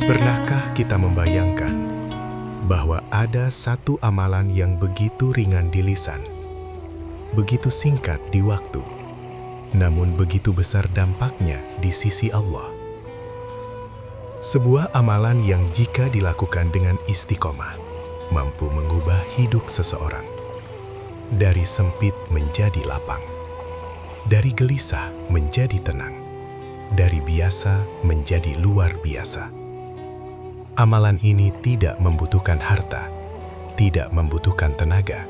Pernahkah kita membayangkan bahwa ada satu amalan yang begitu ringan di lisan, begitu singkat di waktu, namun begitu besar dampaknya di sisi Allah? Sebuah amalan yang jika dilakukan dengan istiqomah, mampu mengubah hidup seseorang. Dari sempit menjadi lapang, dari gelisah menjadi tenang, dari biasa menjadi luar biasa. Amalan ini tidak membutuhkan harta, tidak membutuhkan tenaga,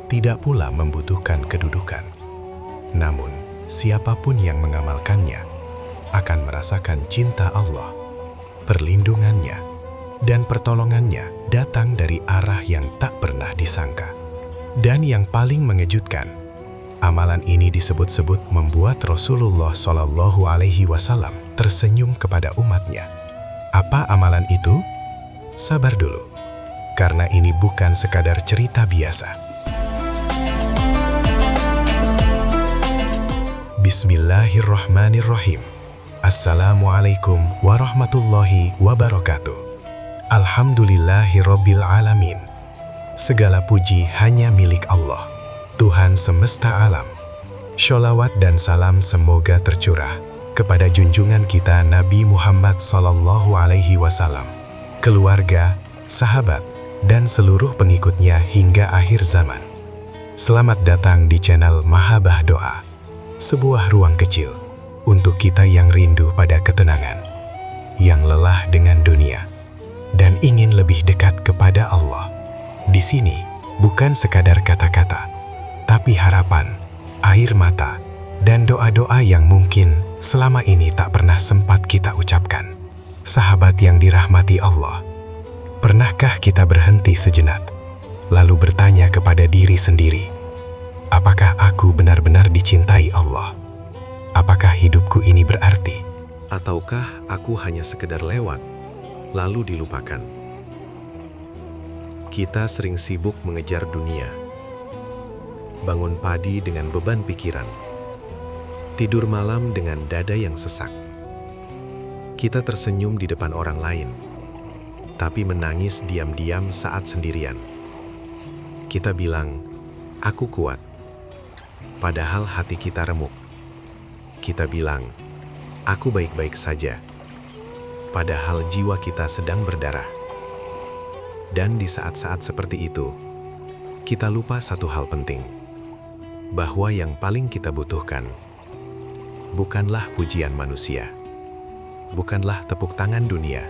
tidak pula membutuhkan kedudukan. Namun, siapapun yang mengamalkannya akan merasakan cinta Allah, perlindungannya, dan pertolongannya datang dari arah yang tak pernah disangka. Dan yang paling mengejutkan, amalan ini disebut-sebut membuat Rasulullah SAW tersenyum kepada umatnya. Apa amalan itu? Sabar dulu, karena ini bukan sekadar cerita biasa. Bismillahirrahmanirrahim. Assalamualaikum warahmatullahi wabarakatuh. Alhamdulillahirabbil alamin. Segala puji hanya milik Allah, Tuhan semesta alam. Sholawat dan salam semoga tercurah kepada junjungan kita Nabi Muhammad SAW, keluarga, sahabat, dan seluruh pengikutnya hingga akhir zaman. Selamat datang di channel Mahabbah Doa, sebuah ruang kecil untuk kita yang rindu pada ketenangan, yang lelah dengan dunia, dan ingin lebih dekat kepada Allah. Di sini bukan sekadar kata-kata, tapi harapan, air mata, dan doa-doa yang mungkin selama ini tak pernah sempat kita ucapkan. Sahabat yang dirahmati Allah, pernahkah kita berhenti sejenak, lalu bertanya kepada diri sendiri, apakah aku benar-benar dicintai Allah? Apakah hidupku ini berarti? Ataukah aku hanya sekedar lewat, lalu dilupakan? Kita sering sibuk mengejar dunia, bangun pagi dengan beban pikiran, tidur malam dengan dada yang sesak. Kita tersenyum di depan orang lain, tapi menangis diam-diam saat sendirian. Kita bilang, aku kuat, padahal hati kita remuk. Kita bilang, aku baik-baik saja, padahal jiwa kita sedang berdarah. Dan di saat-saat seperti itu, kita lupa satu hal penting, bahwa yang paling kita butuhkan bukanlah pujian manusia, bukanlah tepuk tangan dunia,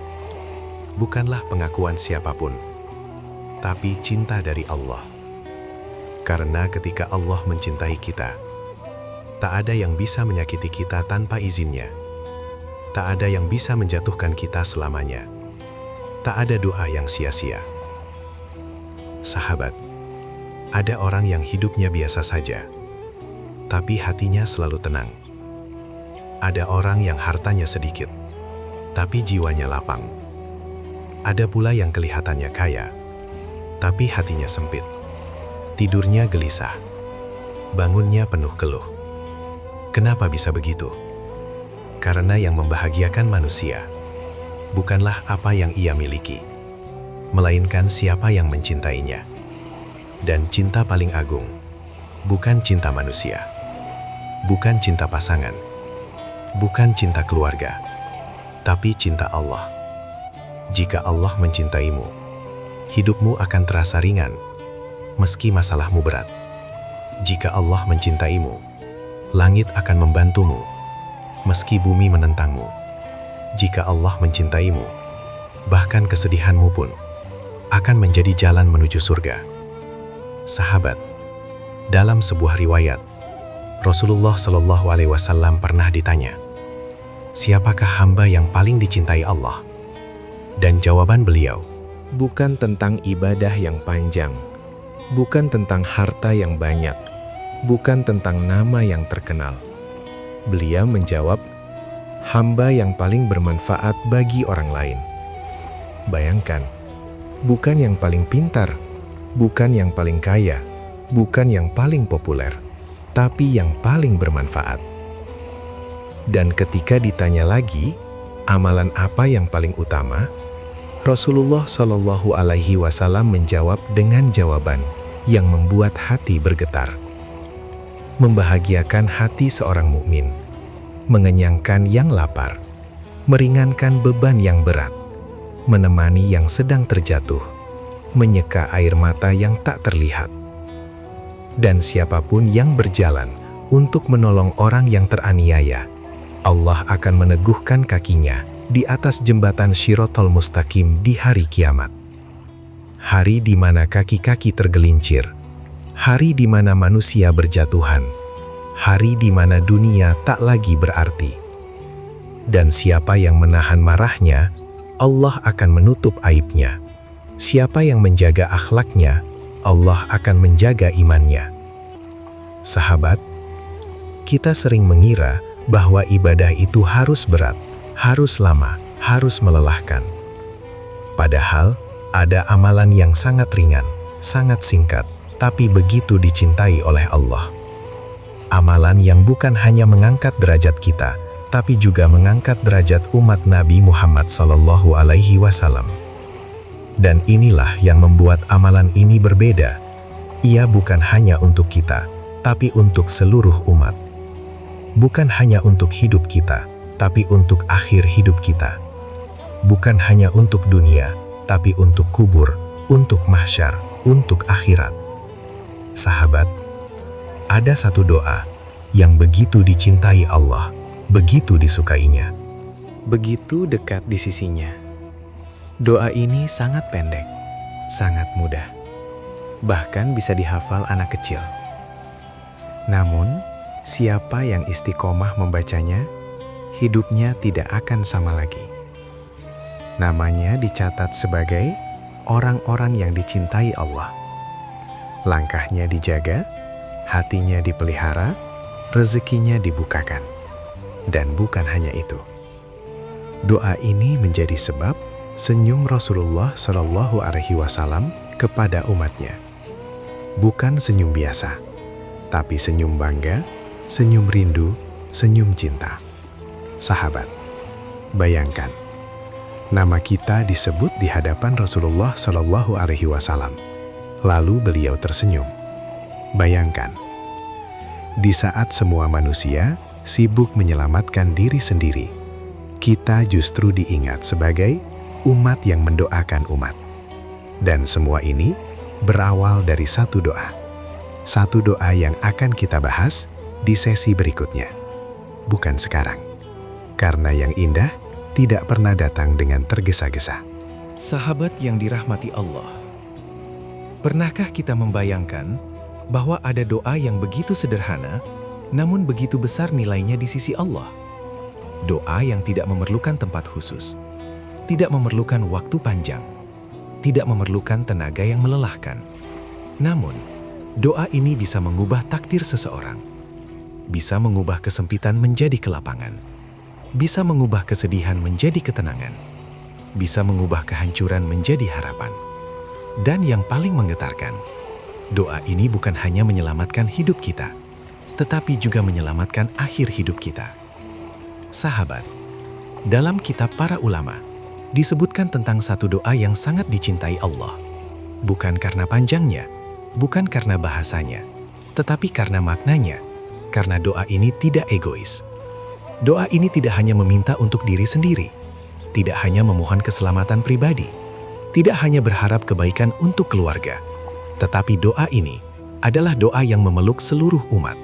bukanlah pengakuan siapapun, tapi cinta dari Allah. Karena ketika Allah mencintai kita, tak ada yang bisa menyakiti kita tanpa izinnya. Tak ada yang bisa menjatuhkan kita selamanya. Tak ada doa yang sia-sia. Sahabat, ada orang yang hidupnya biasa saja, tapi hatinya selalu tenang. Ada orang yang hartanya sedikit, tapi jiwanya lapang. Ada pula yang kelihatannya kaya, tapi hatinya sempit. Tidurnya gelisah, bangunnya penuh keluh. Kenapa bisa begitu? Karena yang membahagiakan manusia bukanlah apa yang ia miliki, melainkan siapa yang mencintainya. Dan cinta paling agung bukan cinta manusia, bukan cinta pasangan, bukan cinta keluarga, tapi cinta Allah. Jika Allah mencintaimu, hidupmu akan terasa ringan, meski masalahmu berat. Jika Allah mencintaimu, langit akan membantumu, meski bumi menentangmu. Jika Allah mencintaimu, bahkan kesedihanmu pun akan menjadi jalan menuju surga. Sahabat, dalam sebuah riwayat, Rasulullah SAW pernah ditanya, siapakah hamba yang paling dicintai Allah? Dan jawaban beliau, bukan tentang ibadah yang panjang, bukan tentang harta yang banyak, bukan tentang nama yang terkenal. Beliau menjawab, hamba yang paling bermanfaat bagi orang lain. Bayangkan, bukan yang paling pintar, bukan yang paling kaya, bukan yang paling populer, tapi yang paling bermanfaat. Dan ketika ditanya lagi, amalan apa yang paling utama? Rasulullah Shallallahu Alaihi Wasallam menjawab dengan jawaban yang membuat hati bergetar. Membahagiakan hati seorang mukmin, mengenyangkan yang lapar, meringankan beban yang berat, menemani yang sedang terjatuh, menyeka air mata yang tak terlihat. Dan siapapun yang berjalan untuk menolong orang yang teraniaya, Allah akan meneguhkan kakinya di atas jembatan Shiratal Mustaqim di hari kiamat. Hari di mana kaki-kaki tergelincir, hari di mana manusia berjatuhan, hari di mana dunia tak lagi berarti. Dan siapa yang menahan marahnya, Allah akan menutup aibnya. Siapa yang menjaga akhlaknya, Allah akan menjaga imannya. Sahabat, kita sering mengira bahwa ibadah itu harus berat, harus lama, harus melelahkan. Padahal, ada amalan yang sangat ringan, sangat singkat, tapi begitu dicintai oleh Allah. Amalan yang bukan hanya mengangkat derajat kita, tapi juga mengangkat derajat umat Nabi Muhammad Sallallahu Alaihi Wasallam. Dan inilah yang membuat amalan ini berbeda. Ia bukan hanya untuk kita, tapi untuk seluruh umat. Bukan hanya untuk hidup kita, tapi untuk akhir hidup kita. Bukan hanya untuk dunia, tapi untuk kubur, untuk mahsyar, untuk akhirat. Sahabat, ada satu doa yang begitu dicintai Allah, begitu disukainya, begitu dekat di sisinya. Doa ini sangat pendek, sangat mudah, bahkan bisa dihafal anak kecil. Namun, siapa yang istiqomah membacanya, hidupnya tidak akan sama lagi. Namanya dicatat sebagai orang-orang yang dicintai Allah. Langkahnya dijaga, hatinya dipelihara, rezekinya dibukakan. Dan bukan hanya itu. Doa ini menjadi sebab senyum Rasulullah Shallallahu Alaihi Wasallam kepada umatnya. Bukan senyum biasa, tapi senyum bangga, senyum rindu, senyum cinta. Sahabat, bayangkan, nama kita disebut di hadapan Rasulullah Shallallahu Alaihi Wasallam. Lalu beliau tersenyum. Bayangkan, di saat semua manusia sibuk menyelamatkan diri sendiri, kita justru diingat sebagai umat yang mendoakan umat. Dan semua ini berawal dari satu doa. Satu doa yang akan kita bahas di sesi berikutnya. Bukan sekarang. Karena yang indah tidak pernah datang dengan tergesa-gesa. Sahabat yang dirahmati Allah, pernahkah kita membayangkan bahwa ada doa yang begitu sederhana, namun begitu besar nilainya di sisi Allah? Doa yang tidak memerlukan tempat khusus, tidak memerlukan waktu panjang, tidak memerlukan tenaga yang melelahkan. Namun, doa ini bisa mengubah takdir seseorang, bisa mengubah kesempitan menjadi kelapangan, bisa mengubah kesedihan menjadi ketenangan, bisa mengubah kehancuran menjadi harapan. Dan yang paling menggetarkan, doa ini bukan hanya menyelamatkan hidup kita, tetapi juga menyelamatkan akhir hidup kita. Sahabat, dalam kitab para ulama, disebutkan tentang satu doa yang sangat dicintai Allah. Bukan karena panjangnya, bukan karena bahasanya, tetapi karena maknanya, karena doa ini tidak egois. Doa ini tidak hanya meminta untuk diri sendiri, tidak hanya memohon keselamatan pribadi, tidak hanya berharap kebaikan untuk keluarga, tetapi doa ini adalah doa yang memeluk seluruh umat.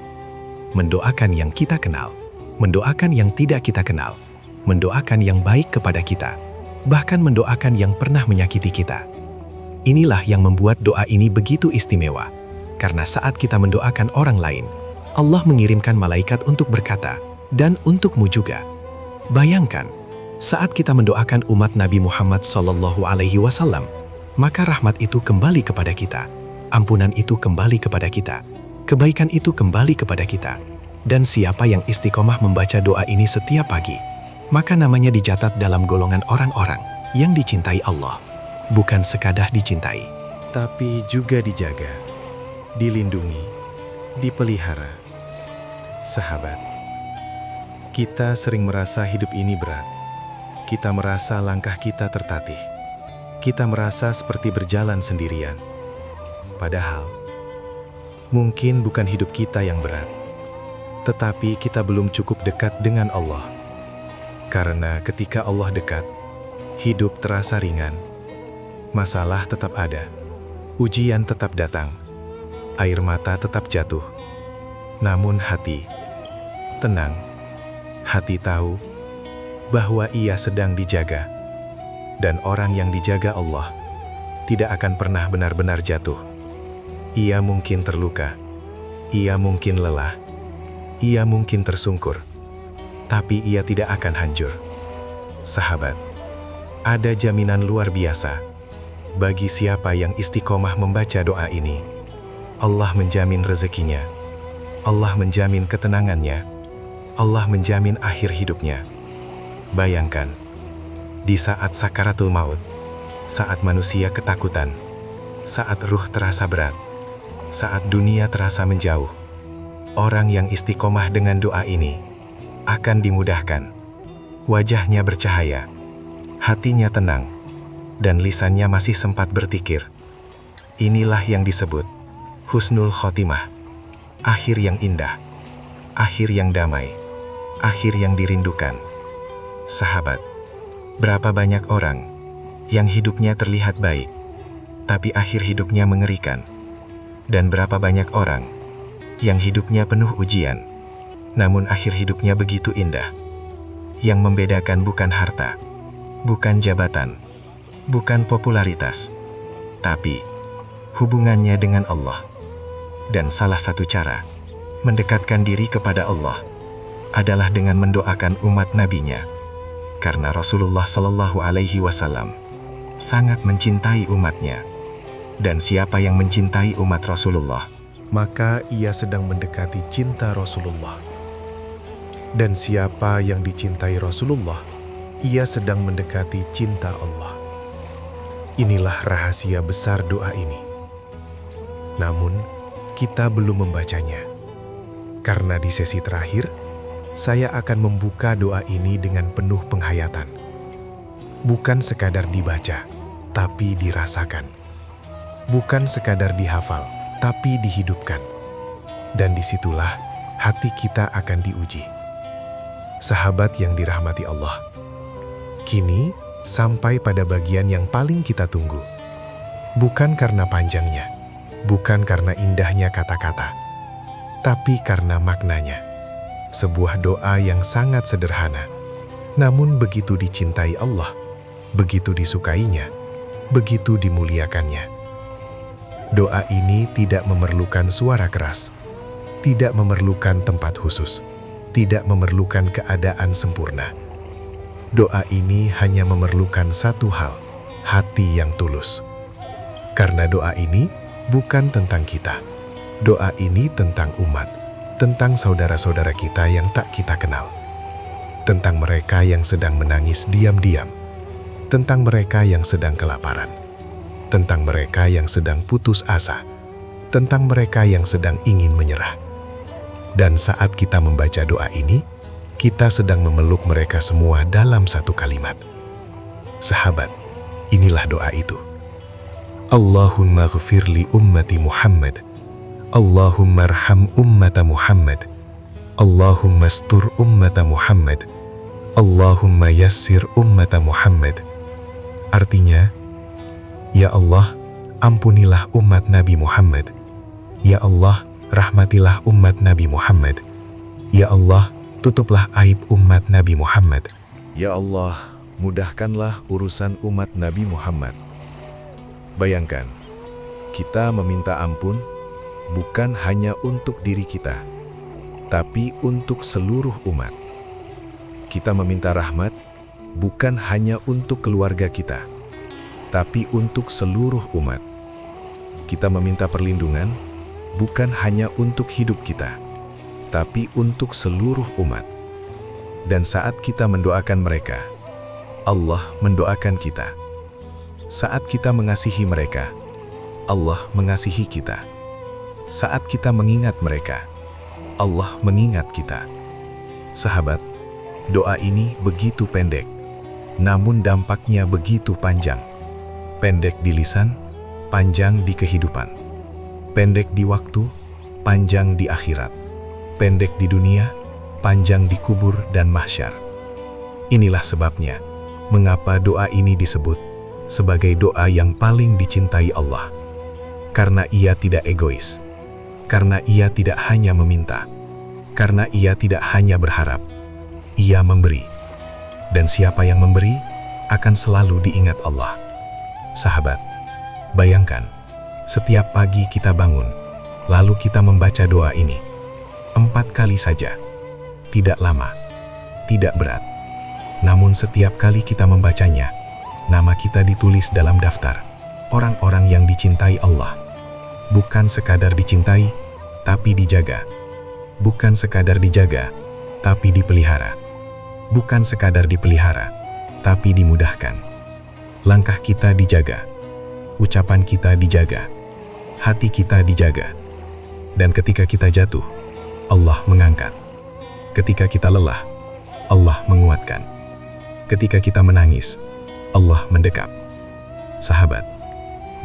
Mendoakan yang kita kenal, mendoakan yang tidak kita kenal, mendoakan yang baik kepada kita, bahkan mendoakan yang pernah menyakiti kita. Inilah yang membuat doa ini begitu istimewa, karena saat kita mendoakan orang lain, Allah mengirimkan malaikat untuk berkata, dan untukmu juga. Bayangkan, saat kita mendoakan umat Nabi Muhammad Sallallahu Alaihi Wasallam, maka rahmat itu kembali kepada kita, ampunan itu kembali kepada kita, kebaikan itu kembali kepada kita. Dan siapa yang istiqomah membaca doa ini setiap pagi, maka namanya dicatat dalam golongan orang-orang yang dicintai Allah. Bukan sekadar dicintai, tapi juga dijaga, dilindungi, dipelihara. Sahabat, kita sering merasa hidup ini berat. Kita merasa langkah kita tertatih. kita merasa seperti berjalan sendirian. Padahal, mungkin bukan hidup kita yang berat, tetapi kita belum cukup dekat dengan Allah. Karena ketika Allah dekat, hidup terasa ringan, masalah tetap ada, ujian tetap datang, air mata tetap jatuh. Namun hati tenang, hati tahu bahwa ia sedang dijaga, dan orang yang dijaga Allah tidak akan pernah benar-benar jatuh. Ia mungkin terluka, ia mungkin lelah, ia mungkin tersungkur, tapi ia tidak akan hancur. Sahabat, ada jaminan luar biasa bagi siapa yang istiqomah membaca doa ini. Allah menjamin rezekinya, Allah menjamin ketenangannya, Allah menjamin akhir hidupnya. Bayangkan, di saat sakaratul maut, saat manusia ketakutan, saat ruh terasa berat, saat dunia terasa menjauh, orang yang istiqomah dengan doa ini akan dimudahkan. Wajahnya bercahaya, hatinya tenang, dan lisannya masih sempat bertikir. Inilah yang disebut husnul khotimah, akhir yang indah, akhir yang damai, akhir yang dirindukan. Sahabat, berapa banyak orang yang hidupnya terlihat baik, tapi akhir hidupnya mengerikan. Dan berapa banyak orang yang hidupnya penuh ujian, namun akhir hidupnya begitu indah. Yang membedakan bukan harta, bukan jabatan, bukan popularitas, tapi hubungannya dengan Allah. Dan salah satu cara mendekatkan diri kepada Allah adalah dengan mendoakan umat nabinya. Karena Rasulullah Shallallahu Alaihi Wasallam sangat mencintai umatnya. Dan siapa yang mencintai umat Rasulullah, maka ia sedang mendekati cinta Rasulullah. Dan siapa yang dicintai Rasulullah, ia sedang mendekati cinta Allah. Inilah rahasia besar doa ini. Namun, kita belum membacanya. Karena di sesi terakhir, saya akan membuka doa ini dengan penuh penghayatan. Bukan sekadar dibaca, tapi dirasakan. Bukan sekadar dihafal, tapi dihidupkan. Dan disitulah hati kita akan diuji. Sahabat yang dirahmati Allah, kini sampai pada bagian yang paling kita tunggu. Bukan karena panjangnya, bukan karena indahnya kata-kata, tapi karena maknanya. Sebuah doa yang sangat sederhana, namun begitu dicintai Allah, begitu disukainya, begitu dimuliakannya. Doa ini tidak memerlukan suara keras, tidak memerlukan tempat khusus, tidak memerlukan keadaan sempurna. Doa ini hanya memerlukan satu hal, hati yang tulus. Karena doa ini bukan tentang kita. Doa ini tentang umat, tentang saudara-saudara kita yang tak kita kenal. Tentang mereka yang sedang menangis diam-diam. Tentang mereka yang sedang kelaparan. Tentang mereka yang sedang putus asa. Tentang mereka yang sedang ingin menyerah. Dan saat kita membaca doa ini, kita sedang memeluk mereka semua dalam satu kalimat. Sahabat, inilah doa itu. Allahumma ghfir li ummati Muhammad. Allahumma arham ummata Muhammad. Allahumma astur ummata Muhammad. Allahumma yassir ummata Muhammad. Artinya, ya Allah, ampunilah umat Nabi Muhammad. Ya Allah, rahmatilah umat Nabi Muhammad. Ya Allah, tutuplah aib umat Nabi Muhammad. Ya Allah, mudahkanlah urusan umat Nabi Muhammad. Bayangkan, kita meminta ampun bukan hanya untuk diri kita, tapi untuk seluruh umat. Kita meminta rahmat bukan hanya untuk keluarga kita, tapi untuk seluruh umat. Kita meminta perlindungan bukan hanya untuk hidup kita, tapi untuk seluruh umat. Dan saat kita mendoakan mereka, Allah mendoakan kita. Saat kita mengasihi mereka, Allah mengasihi kita. Saat kita mengingat mereka, Allah mengingat kita. Sahabat, doa ini begitu pendek, namun dampaknya begitu panjang. Pendek di lisan, panjang di kehidupan. Pendek di waktu, panjang di akhirat. Pendek di dunia, panjang di kubur dan mahsyar. Inilah sebabnya, mengapa doa ini disebut sebagai doa yang paling dicintai Allah. Karena ia tidak egois. Karena ia tidak hanya meminta. Karena ia tidak hanya berharap. Ia memberi. Dan siapa yang memberi, akan selalu diingat Allah. Sahabat, bayangkan, setiap pagi kita bangun, lalu kita membaca doa ini. 4 kali saja. Tidak lama, tidak berat. Namun setiap kali kita membacanya, nama kita ditulis dalam daftar orang-orang yang dicintai Allah. Bukan sekadar dicintai, tapi dijaga. Bukan sekadar dijaga, tapi dipelihara. Bukan sekadar dipelihara, tapi dimudahkan. Langkah kita dijaga, ucapan kita dijaga, hati kita dijaga. Dan ketika kita jatuh, Allah mengangkat. Ketika kita lelah, Allah menguatkan. Ketika kita menangis, Allah mendekap. Sahabat,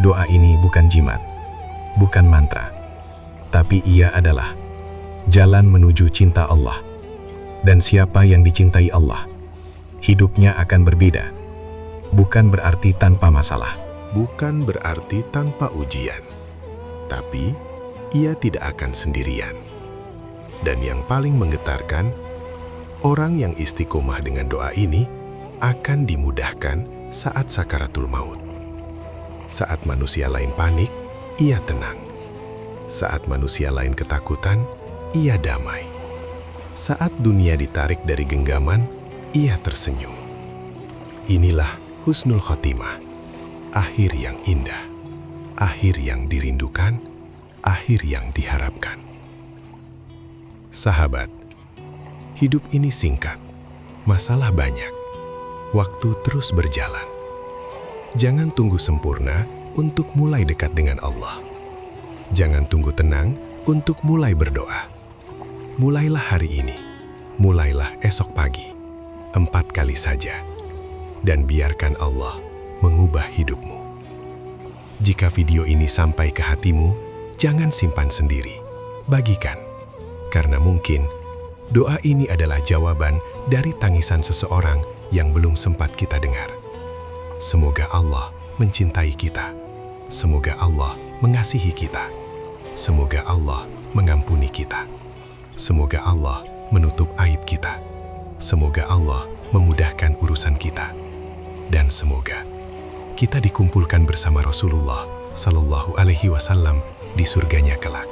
doa ini bukan jimat, bukan mantra, tapi ia adalah jalan menuju cinta Allah. Dan siapa yang dicintai Allah, hidupnya akan berbeda. Bukan berarti tanpa masalah. Bukan berarti tanpa ujian. Tapi, ia tidak akan sendirian. Dan yang paling menggetarkan, orang yang istiqomah dengan doa ini akan dimudahkan saat sakaratul maut. Saat manusia lain panik, ia tenang. Saat manusia lain ketakutan, ia damai. Saat dunia ditarik dari genggaman, ia tersenyum. Inilah husnul khotimah, akhir yang indah, akhir yang dirindukan, akhir yang diharapkan. Sahabat, hidup ini singkat, masalah banyak, waktu terus berjalan. Jangan tunggu sempurna untuk mulai dekat dengan Allah. Jangan tunggu tenang untuk mulai berdoa. Mulailah hari ini, mulailah esok pagi, 4 kali saja, dan biarkan Allah mengubah hidupmu. Jika video ini sampai ke hatimu, jangan simpan sendiri, bagikan. Karena mungkin doa ini adalah jawaban dari tangisan seseorang yang belum sempat kita dengar. Semoga Allah mencintai kita. Semoga Allah mengasihi kita. Semoga Allah mengampuni kita. Semoga Allah menutup aib kita. Semoga Allah memudahkan urusan kita. Dan semoga kita dikumpulkan bersama Rasulullah Sallallahu Alaihi Wasallam di surganya kelak.